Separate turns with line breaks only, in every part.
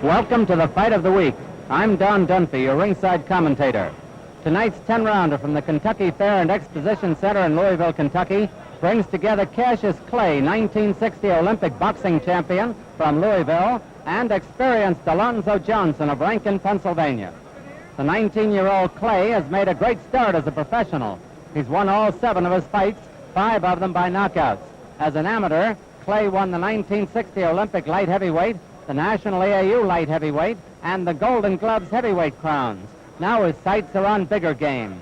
Welcome to the Fight of the Week. I'm Don Dunphy, your ringside commentator. Tonight's 10-rounder from the Kentucky Fair and Exposition Center in Louisville, Kentucky, brings together Cassius Clay, 1960 Olympic boxing champion from Louisville, and experienced Alonzo Johnson of Rankin, Pennsylvania. The 19-year-old Clay has made a great start as a professional. He's won all 7 of his fights, 5 of them by knockouts. As an amateur, Clay won the 1960 Olympic light heavyweight, the National AAU light heavyweight, and the Golden Gloves heavyweight crowns. Now his sights are on bigger game.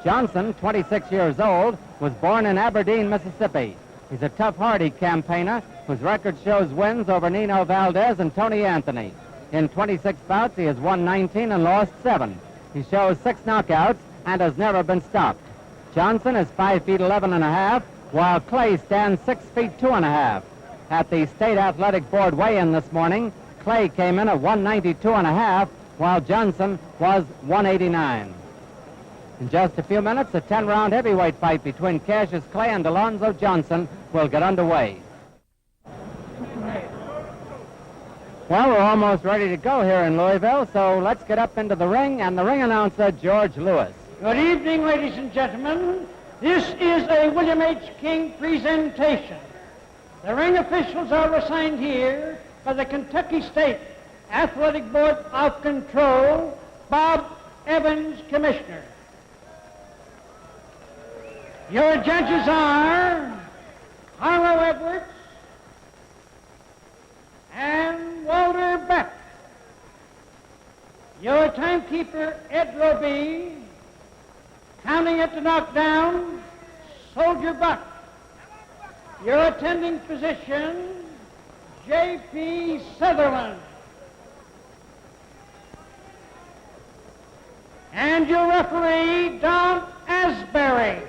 Johnson, 26 years old, was born in Aberdeen, Mississippi. He's a tough, hardy campaigner whose record shows wins over Nino Valdez and Tony Anthony. In 26 bouts, he has won 19 and lost 7. He shows 6 knockouts and has never been stopped. Johnson is 5 feet 11 and a half, while Clay stands 6 feet 2 and a half. At the State Athletic Board weigh-in this morning, Clay came in at 192 and a half, while Johnson was 189. In just a few minutes, a 10-round heavyweight fight between Cassius Clay and Alonzo Johnson will get underway. Well, we're almost ready to go here in Louisville, so let's get up into the ring, and the ring announcer, George Lewis.
Good evening, ladies and gentlemen. This is a William H. King presentation. The ring officials are assigned here by the Kentucky State Athletic Board of Control, Bob Evans, Commissioner. Your judges are Harlow Edwards and Walter Beck. Your timekeeper, Ed Roby. Counting at the knockdown, Soldier Buck. Your attending physician, J.P. Sutherland. And your referee, Don Asbury.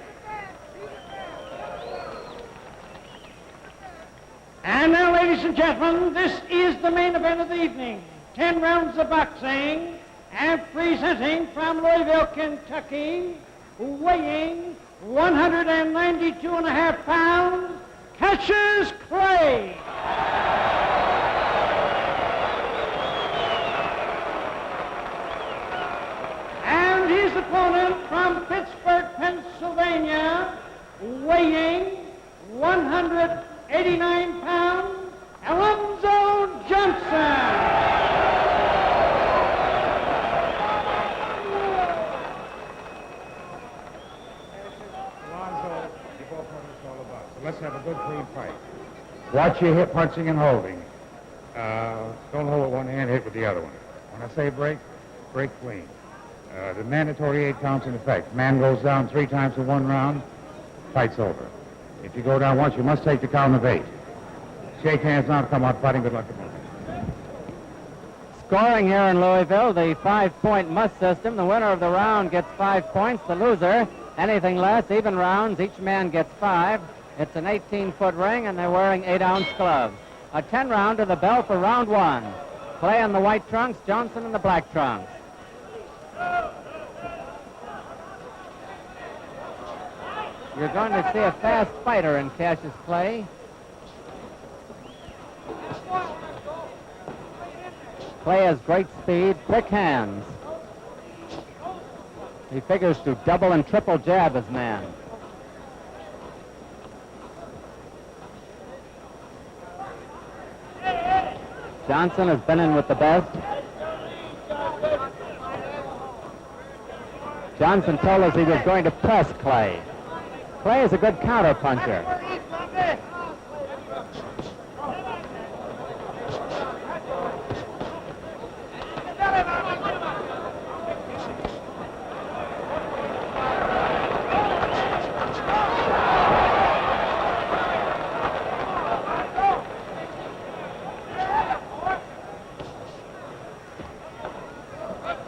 And now, ladies and gentlemen, this is the main event of the evening. 10 rounds of boxing, and presenting from Louisville, Kentucky, weighing 192 and a half pounds, Cassius Clay. And his opponent from Pittsburgh, Pennsylvania, weighing 189 pounds, Alonzo Johnson.
Let's have a good, clean fight. Watch your hip punching and holding. Don't hold with one hand, hit with the other one. When I say break, break clean. The mandatory 8 counts in effect. Man goes down 3 times in 1 round, fight's over. If you go down once, you must take the count of 8. Shake hands now, come out fighting. Good luck to both.
Scoring here in Louisville, the 5-point must system. The winner of the round gets 5 points. The loser, anything less, even rounds, each man gets 5. It's an 18-foot ring, and they're wearing 8-ounce gloves. A 10-round to the bell for round 1. Clay in the white trunks, Johnson in the black trunks. You're going to see a fast fighter in Cassius Clay. Clay has great speed, quick hands. He figures to double and triple jab his man. Johnson has been in with the best. Johnson told us he was going to press Clay. Clay is a good counter puncher.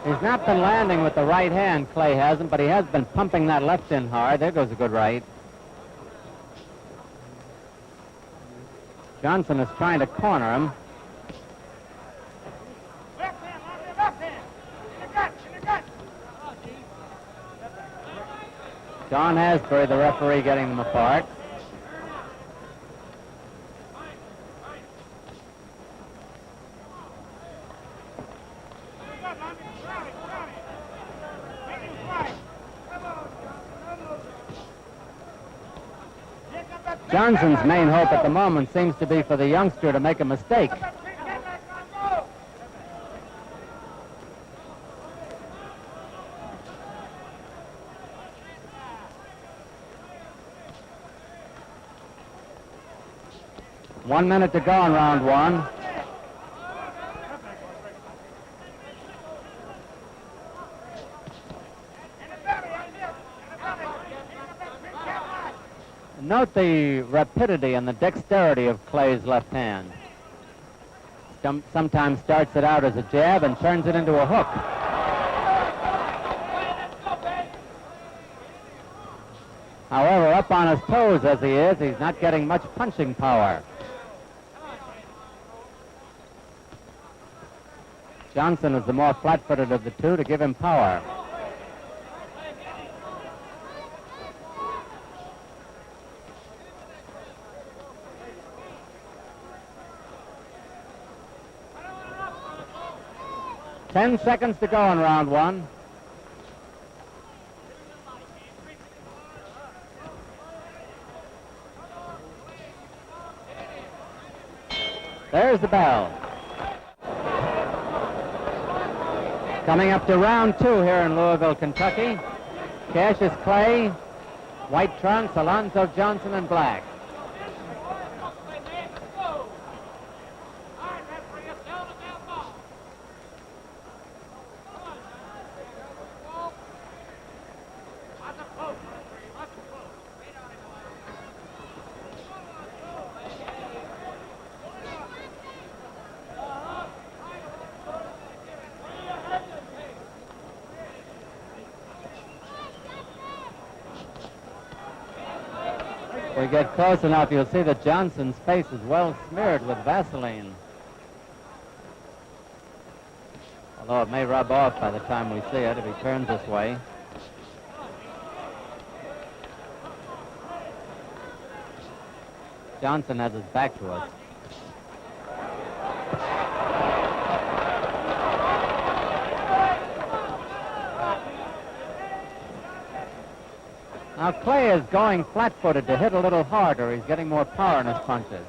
He's not been landing with the right hand, Clay hasn't, but he has been pumping that left in hard. There goes a good right. Johnson is trying to corner him. Don Asbury, the referee, getting them apart. Johnson's main hope at the moment seems to be for the youngster to make a mistake. One minute to go in round one. Note the rapidity and the dexterity of Clay's left hand. Sometimes starts it out as a jab and turns it into a hook. However, up on his toes as he is, he's not getting much punching power. Johnson is the more flat-footed of the two to give him power. Ten seconds to go in round one. There's the bell. Coming up to round two here in Louisville, Kentucky. Cassius Clay, white trunks, Alonzo Johnson in black. We get close enough, you'll see that Johnson's face is well smeared with Vaseline. Although it may rub off by the time we see it if he turns this way. Johnson has his back to us. Now Clay is going flat-footed to hit a little harder. He's getting more power in his punches.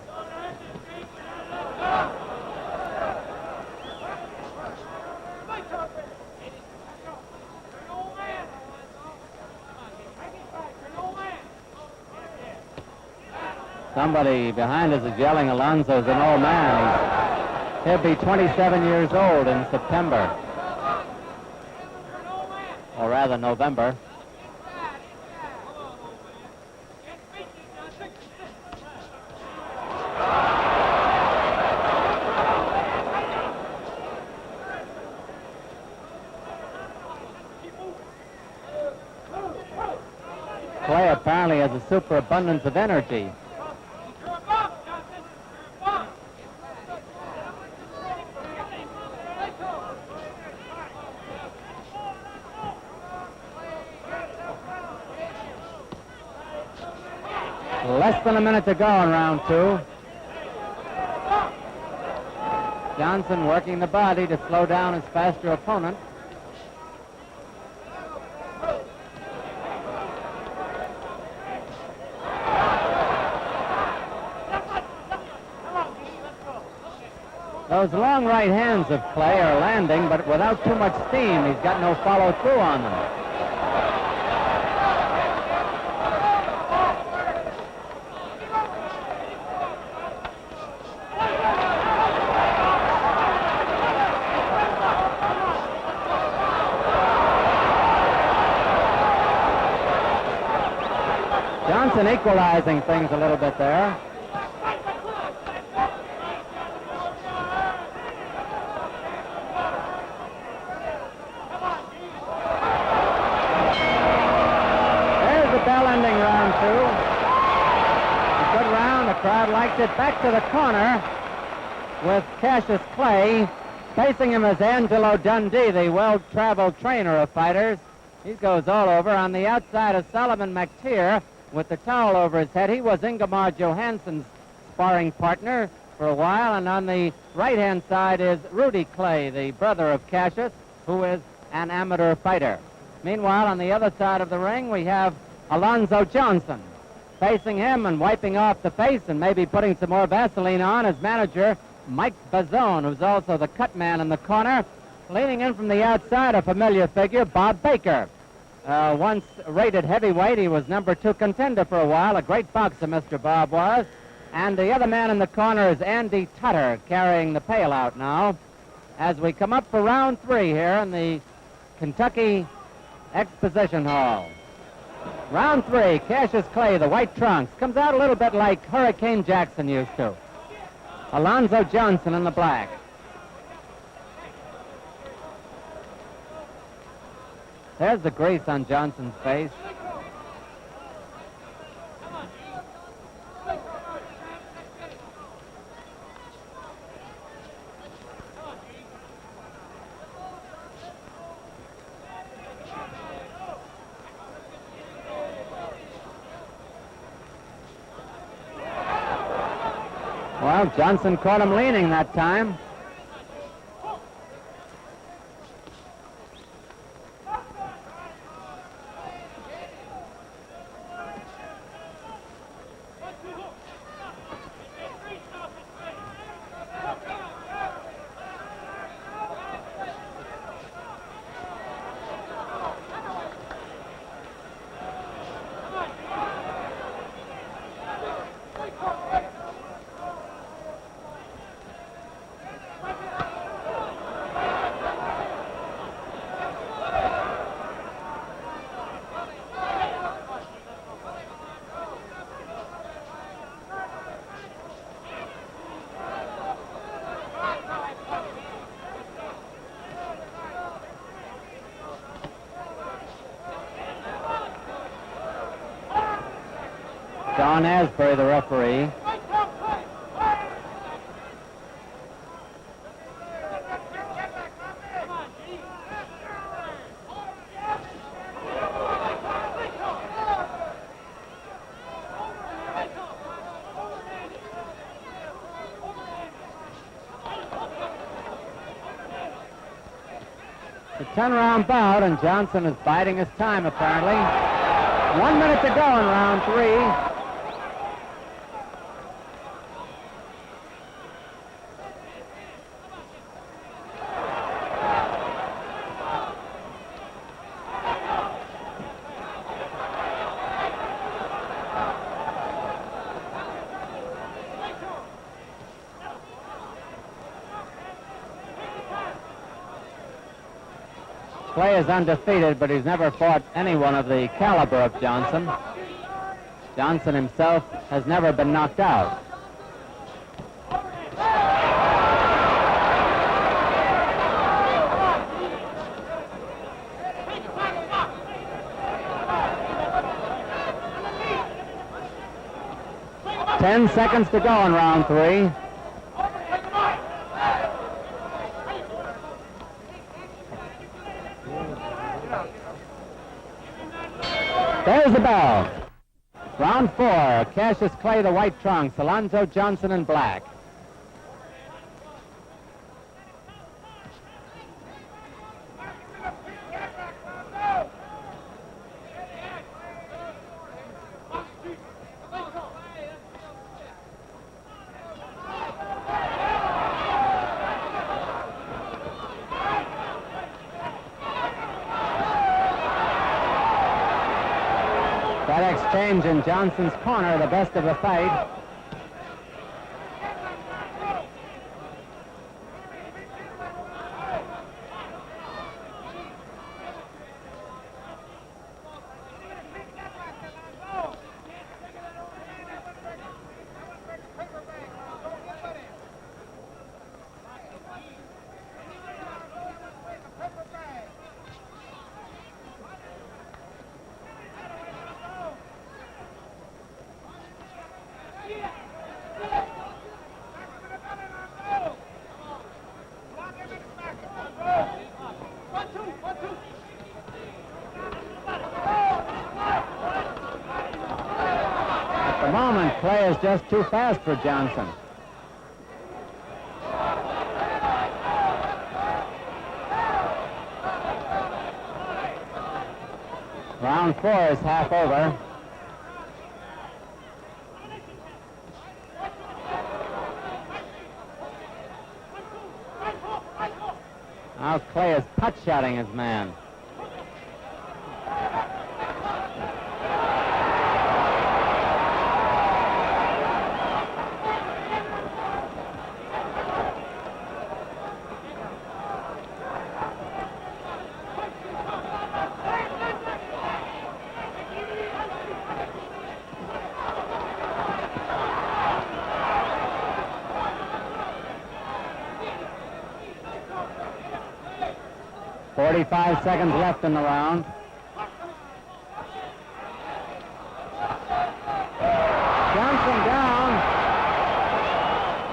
Somebody behind us is yelling, Alonzo's an old man. He'll be 27 years old in September. Or rather, November. Clay apparently has a superabundance of energy. Less than a minute to go in round two. Johnson working the body to slow down his faster opponent. Those long right hands of Clay are landing, but without too much steam. He's got no follow-through on them. Johnson equalizing things a little bit there. Ending round two. A good round. The crowd liked it. Back to the corner with Cassius Clay. Facing him is Angelo Dundee, the well-traveled trainer of fighters. He goes all over. On the outside is Solomon McTeer with the towel over his head. He was Ingemar Johansson's sparring partner for a while. And on the right-hand side is Rudy Clay, the brother of Cassius, who is an amateur fighter. Meanwhile, on the other side of the ring, we have Alonzo Johnson. Facing him and wiping off the face and maybe putting some more Vaseline on is manager Mike Bazone, who's also the cut man in the corner. Leaning in from the outside, a familiar figure, Bob Baker. Once rated heavyweight, he was number 2 contender for a while. A great boxer, Mr. Bob was. And the other man in the corner is Andy Tutter, carrying the pail out now. As we come up for round 3 here in the Kentucky Exposition Hall. Round 3, Cassius Clay, the white trunks, comes out a little bit like Hurricane Jackson used to. Alonzo Johnson in the black. There's the grease on Johnson's face. Well, Johnson caught him leaning that time. Don Asbury, the referee. The 10-round bout, and Johnson is biding his time, apparently. 1 minute to go in round 3. Clay is undefeated, but he's never fought anyone of the caliber of Johnson. Johnson himself has never been knocked out. Ten seconds to go in round 3. There's the bell. Round 4, Cassius Clay, the white trunks, Alonzo Johnson in black. That exchange in Johnson's corner, the best of the fight. At the moment, Clay is just too fast for Johnson. Round 4 is half over. Now Clay is putt-shotting his man. .45 seconds left in the round. Johnson down.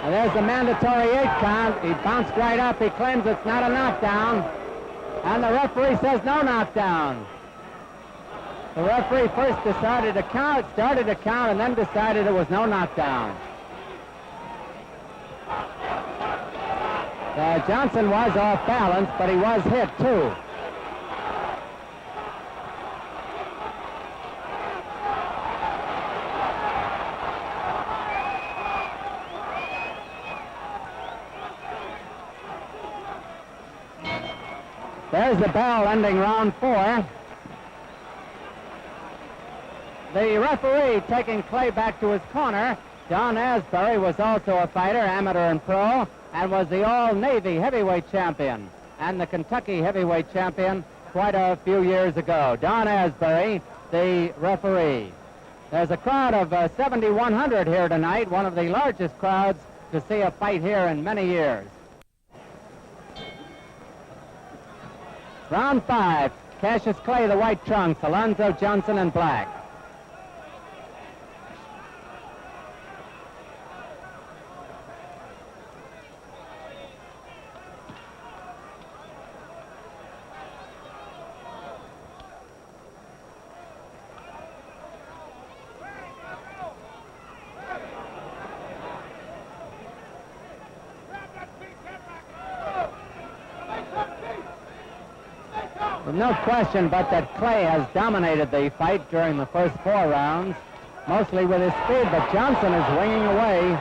And there's the mandatory 8 count. He bounced right up. He claims it's not a knockdown. And the referee says no knockdown. The referee first started to count, and then decided it was no knockdown. Johnson was off balance, but he was hit, too. There's the bell ending round 4. The referee taking Clay back to his corner. Don Asbury was also a fighter, amateur and pro, and was the all-Navy heavyweight champion and the Kentucky heavyweight champion quite a few years ago. Don Asbury, the referee. There's a crowd of 7,100 here tonight, one of the largest crowds to see a fight here in many years. Round 5, Cassius Clay, the white trunks, Alonzo Johnson in black. No question but that Clay has dominated the fight during the first 4 rounds, mostly with his speed, but Johnson is winging away.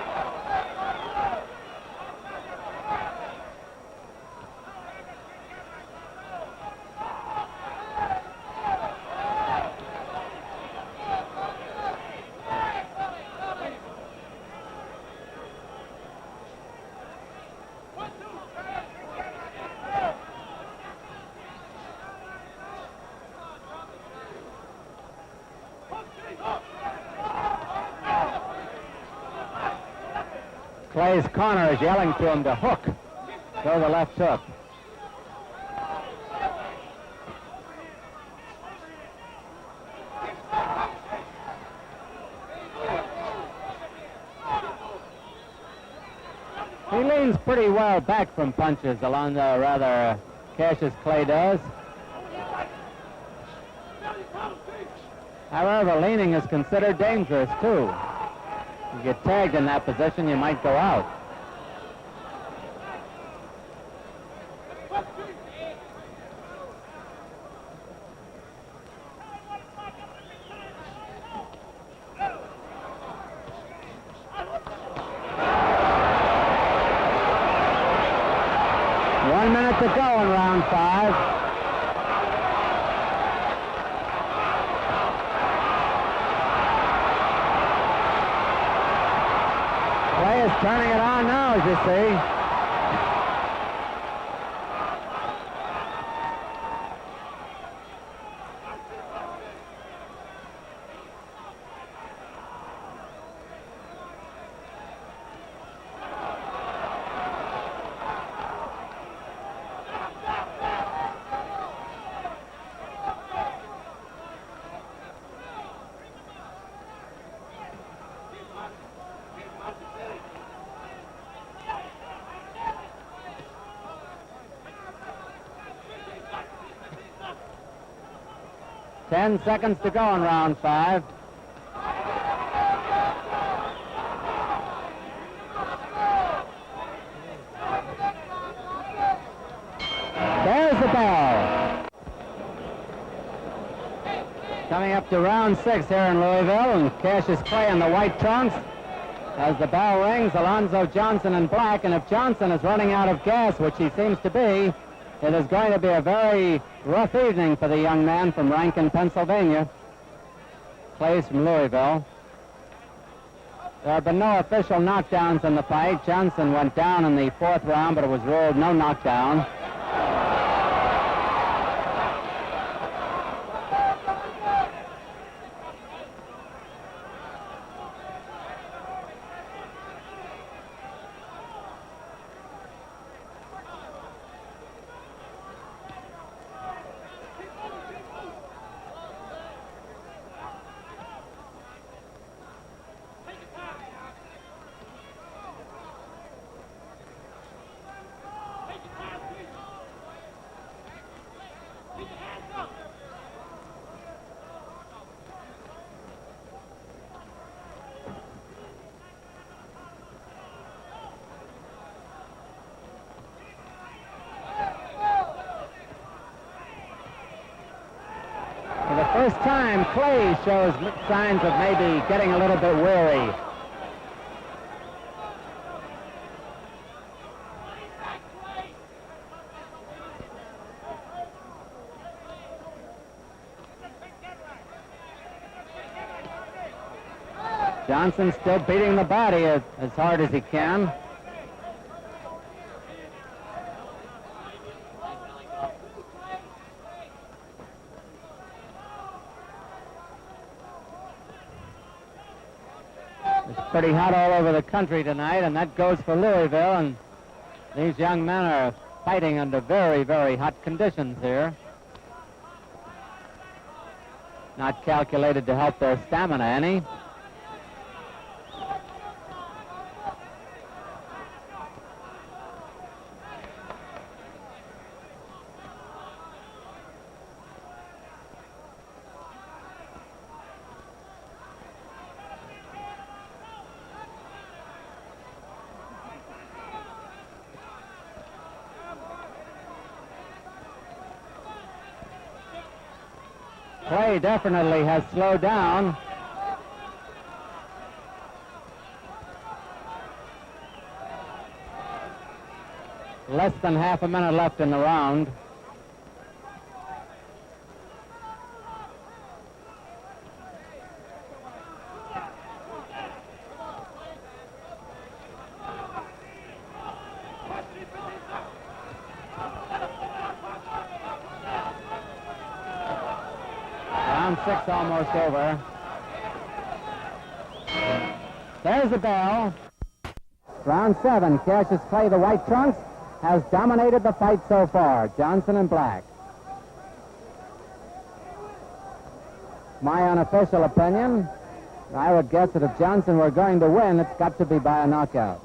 Clay's corner is yelling to him to hook. Throw the left hook. He leans pretty well back from punches, Cassius Clay does. However, leaning is considered dangerous, too. You get tagged in that position, you might go out. One minute to go in round 5. Turning it on now, as you see. Ten seconds to go in round 5. There's the bell. Coming up to round 6 here in Louisville, and Cassius Clay in the white trunks. As the bell rings, Alonzo Johnson in black, and if Johnson is running out of gas, which he seems to be, it is going to be a very rough evening for the young man from Rankin, Pennsylvania. Clay's from Louisville. There have been no official knockdowns in the fight. Johnson went down in the 4th round, but it was ruled no knockdown. First time, Clay shows signs of maybe getting a little bit weary. Johnson still beating the body as hard as he can. Pretty hot all over the country tonight, and that goes for Louisville, and these young men are fighting under very, very hot conditions here. Not calculated to help their stamina any. Clay definitely has slowed down. Less than half a minute left in the round. Round 6 almost over. There's the bell. Round 7. Cassius Clay, the white trunks, has dominated the fight so far. Johnson in black. My unofficial opinion, I would guess that if Johnson were going to win, it's got to be by a knockout.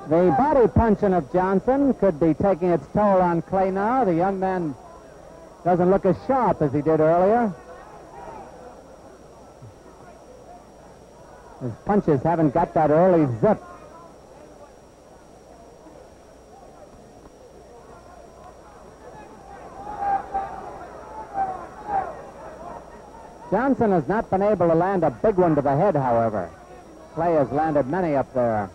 The body punching of Johnson could be taking its toll on Clay now. The young man doesn't look as sharp as he did earlier. His punches haven't got that early zip. Johnson has not been able to land a big one to the head, however. Clay has landed many up there.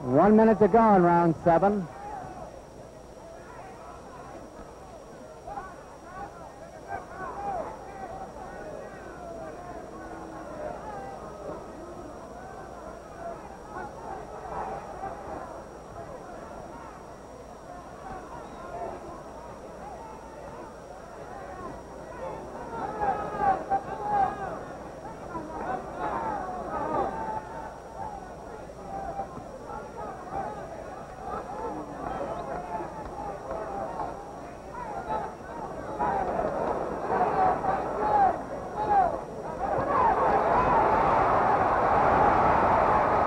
1 minute to go in round 7.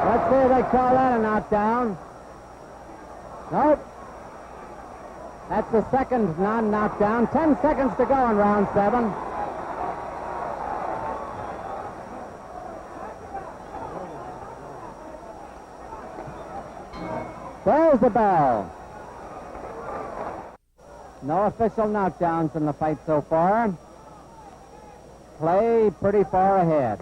Let's see if they call that a knockdown. Nope. That's the second non-knockdown. 10 seconds to go in round 7. There's the bell. No official knockdowns in the fight so far. Play pretty far ahead.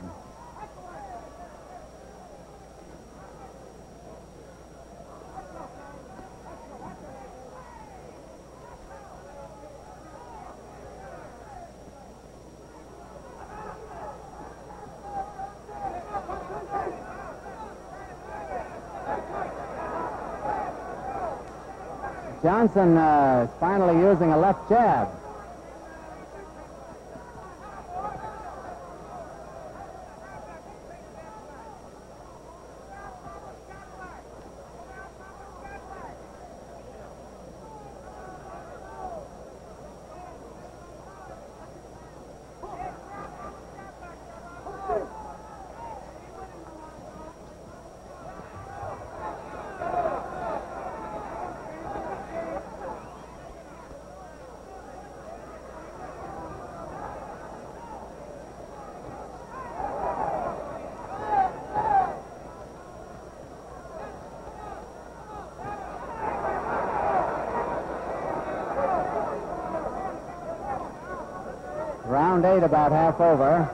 Johnson is finally using a left jab. Round 8 about half over.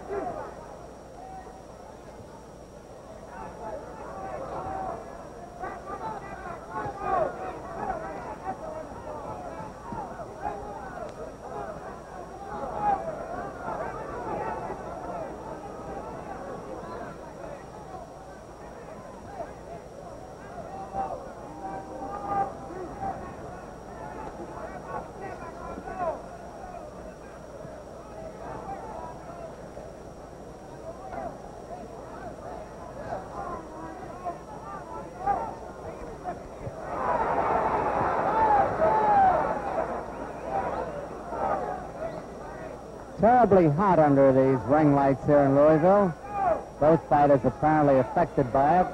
Terribly hot under these ring lights here in Louisville. Both fighters apparently affected by it.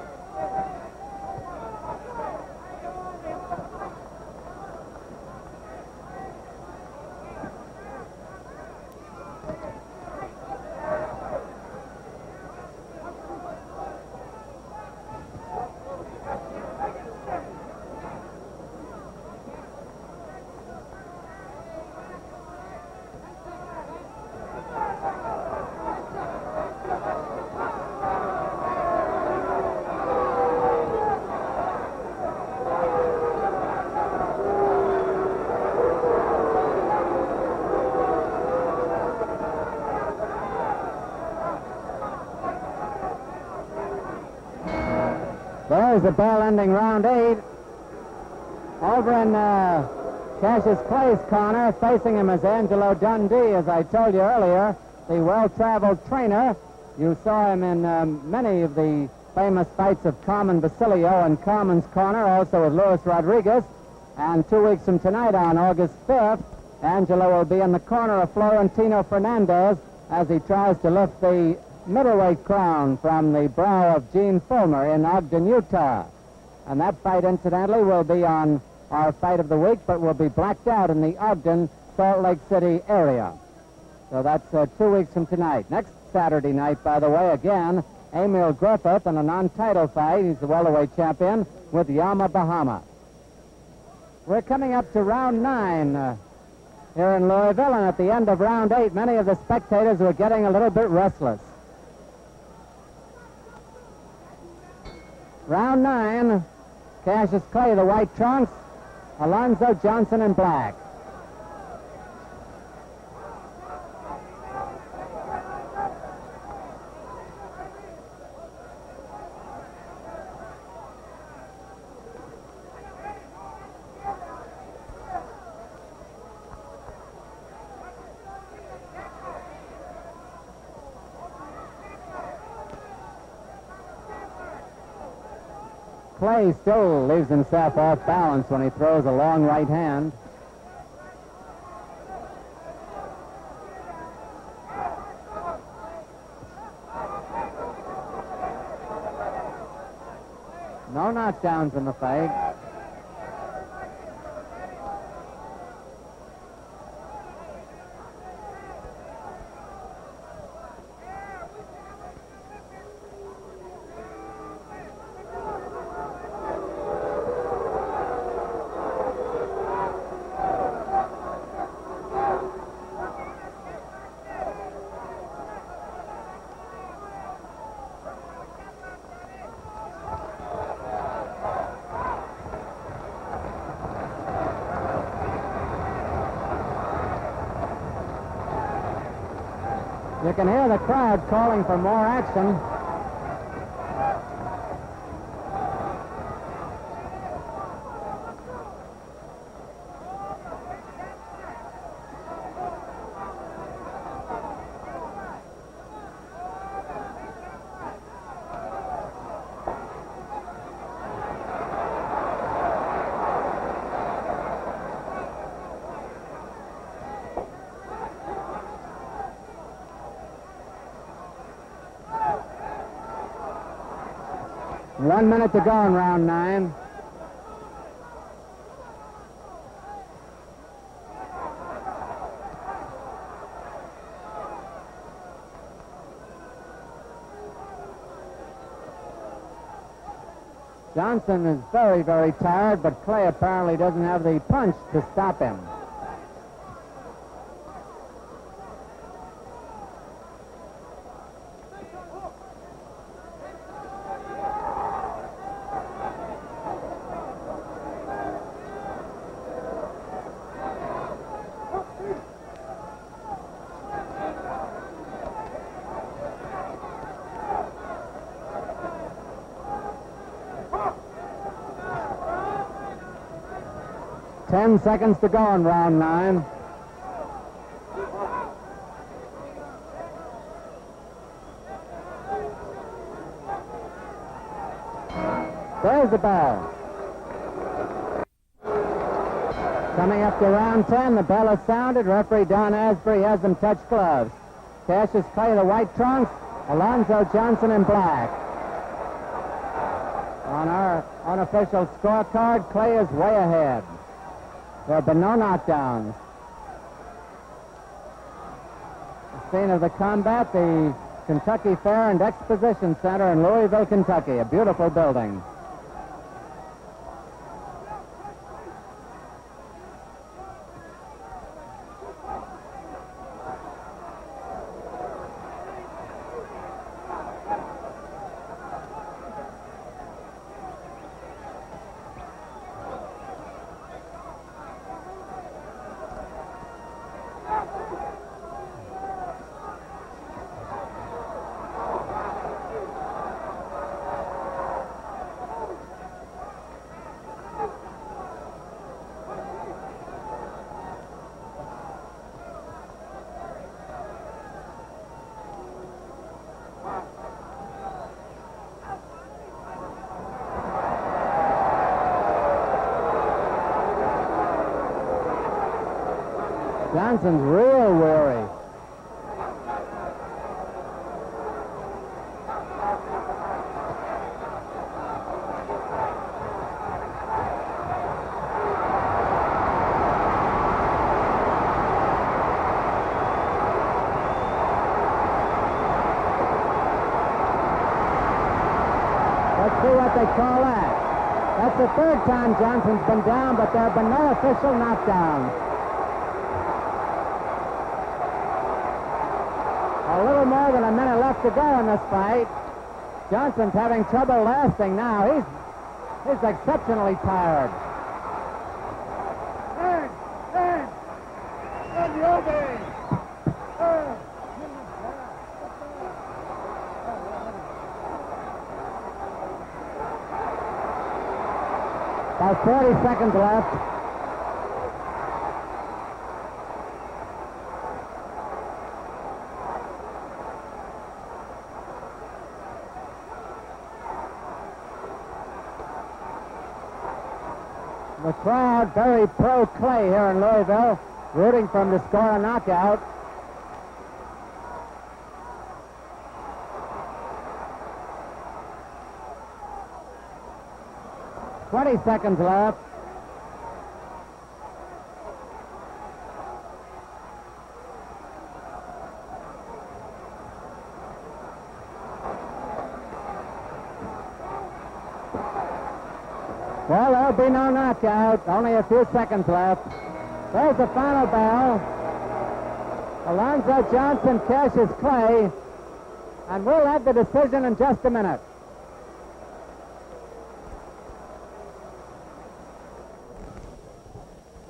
There's the bell ending round 8. Over in Cassius Clay's corner, facing him is Angelo Dundee, as I told you earlier, the well-traveled trainer. You saw him in many of the famous fights of Carmen Basilio in Carmen's corner, also with Luis Rodriguez. And 2 weeks from tonight, on August 5th, Angelo will be in the corner of Florentino Fernandez as he tries to lift the middleweight crown from the brow of Gene Fulmer in Ogden, Utah. And that fight, incidentally, will be on our fight of the week, but will be blacked out in the Ogden, Salt Lake City area. So that's 2 weeks from tonight. Next Saturday night, by the way, again, Emil Griffith in a non-title fight. He's the welterweight champion with Yama Bahama. We're coming up to round 9 here in Louisville, and at the end of round 8, many of the spectators were getting a little bit restless. Round 9, Cassius Clay, the white trunks. Alonzo Johnson in black. Clay still leaves himself off balance when he throws a long right hand. No knockdowns in the fight. You can hear the crowd calling for more action. One minute to go in round 9. Johnson is very, very tired, but Clay apparently doesn't have the punch to stop him. Ten seconds to go in round 9. There's the bell. Coming up to round 10, the bell is sounded. Referee Don Asbury has them touch gloves. Cassius Clay, the white trunks. Alonzo Johnson in black. On our unofficial scorecard, Clay is way ahead. There have been no knockdowns. The scene of the combat, the Kentucky Fair and Exposition Center in Louisville, Kentucky. A beautiful building. Johnson's real weary. Let's see what they call that. That's the third time Johnson's been down, but there have been no official knockdowns. A little more than a minute left to go in this fight. Johnson's having trouble lasting now. is exceptionally tired. About 40 seconds left. The crowd very pro-Clay here in Louisville, rooting for him to score a knockout. "20 seconds left. Well, there'll be no knockout. Only a few seconds left. There's the final bell. Alonzo Johnson, Cassius Clay. And we'll have the decision in just a minute.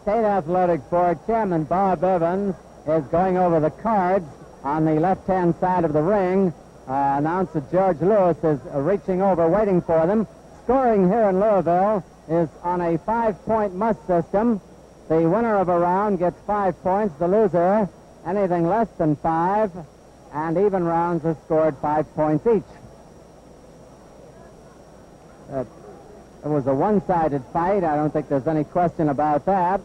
State Athletic Board Chairman Bob Evans is going over the cards on the left-hand side of the ring. Announcer George Lewis is reaching over, waiting for them. Scoring here in Louisville is on a 5-point must system. The winner of a round gets 5 points. The loser, anything less than 5, and even rounds are scored 5 points each. It was a one-sided fight. I don't think there's any question about that.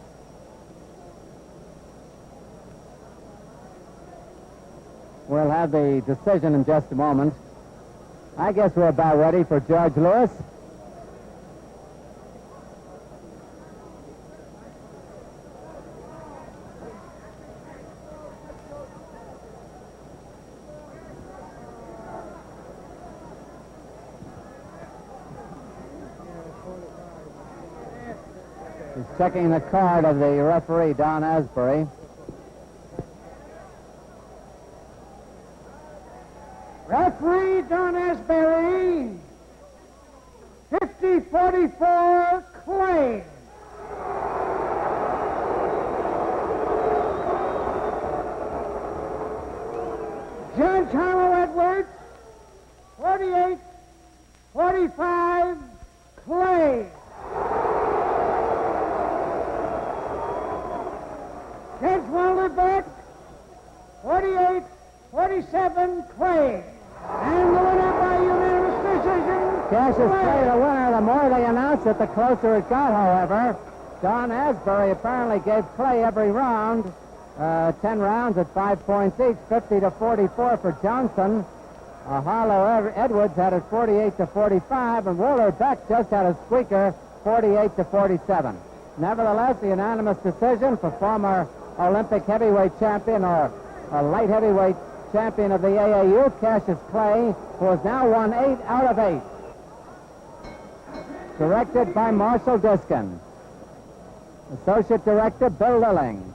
We'll have the decision in just a moment. I guess we're about ready for George Lewis. He's checking the card of the referee, Don Asbury.
Referee Don Asbury, 50-44 Clay. Judge Harlow Edwards, 48-45 Clay. Judge Walter Beck, 48-47 Clay. And the winner by unanimous decision,
Cassius
Clay.
Clay, the winner. The more they announce it, the closer it got, however. Don Asbury apparently gave Clay every round. 10 rounds at 5 points each, 50-44 for Johnson. Harlow Edwards had it 48-45, and Walter Beck just had a squeaker, 48-47. Nevertheless, the unanimous decision for former Olympic heavyweight champion or light heavyweight champion of the AAU, Cassius Clay, who has now won 8 out of 8. Directed by Marshall Diskin. Associate Director, Bill Lilling.